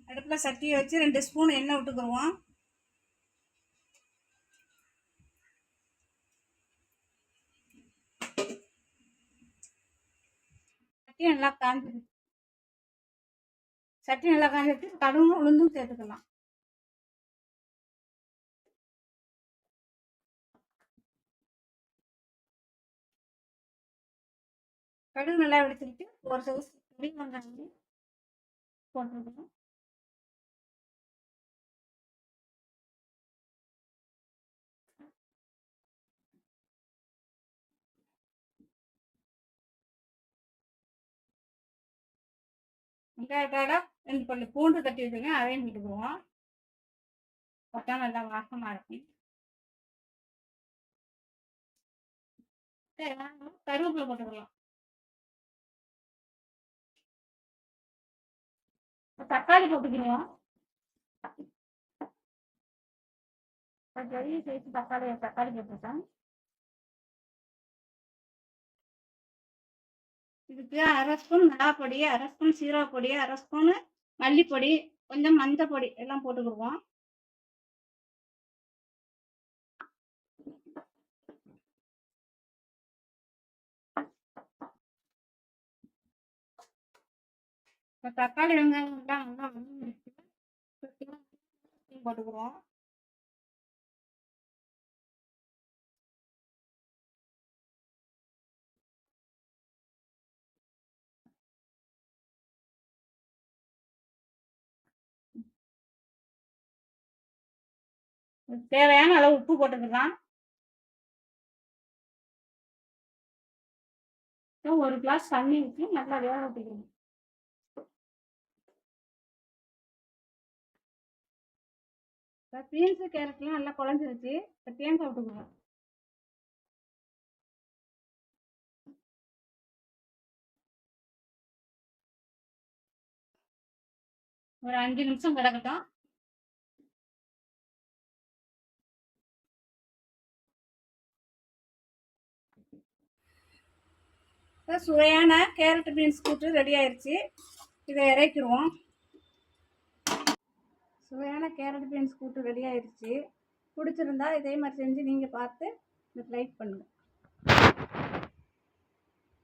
அடுப்பில் சட்டியை வச்சு 2 ஸ்பூன் எண்ணெய் விட்டுக்குருவோம். சட்டி நல்லா காஞ்சிட்டு கடுகும் உளுந்தும் சேர்த்துக்கலாம். கடுகு நல்லா வெடிச்சிட்டு ஒரு சைஸ் பெரிய வெங்காயம் போட்டுருக்கணும். வெங்காயத்தோட 2 பல்லு பூண்டு தட்டி வச்சுருக்கேன், அதையும் போட்டுக்குவோம். போட்டா நல்லா வாசமாக இருக்கும். கருவேப்பிலை போட்டுக்கலாம். தக்காளி போட்டுக்கிடுவோம். பெரிய சைஸ் தக்காளி போட்டுருக்கேன். இதுக்கு 1/2 ஸ்பூன் மிளகாப்பொடி, 1/2 ஸ்பூன் சீரகப்பொடி, 1/2 ஸ்பூனு மல்லிப்பொடி, கொஞ்சம் மஞ்சள் பொடி எல்லாம் போட்டுக்கிடுவோம். இப்போ தக்காளி வெங்காயம் எல்லாம் நல்லா போட்டுக்குவோம். தேவையான அளவு உப்பு போட்டுக்கலாம். 1 கிளாஸ் தண்ணி ஊற்றி நல்லா வேக விட்டுக்கணும். இப்போ பீன்ஸு கேரட்லாம் நல்லா குழஞ்சிருச்சு. இப்போ தேங்காய் விட்டுக்குவோம். ஒரு 5 நிமிஷம் கிடக்கட்டும். இப்போ சுவையான கேரட் பீன்ஸ் கூட்டு ரெடி ஆயிடுச்சு. இதை இறக்கிடுவோம். சுவையான கேரட் பீன்ஸ் கூட்டு ரெடி ஆயிடுச்சு. பிடிச்சிருந்தா இதே மாதிரி செஞ்சு நீங்கள் பார்த்து லைக் பண்ணுங்கள்.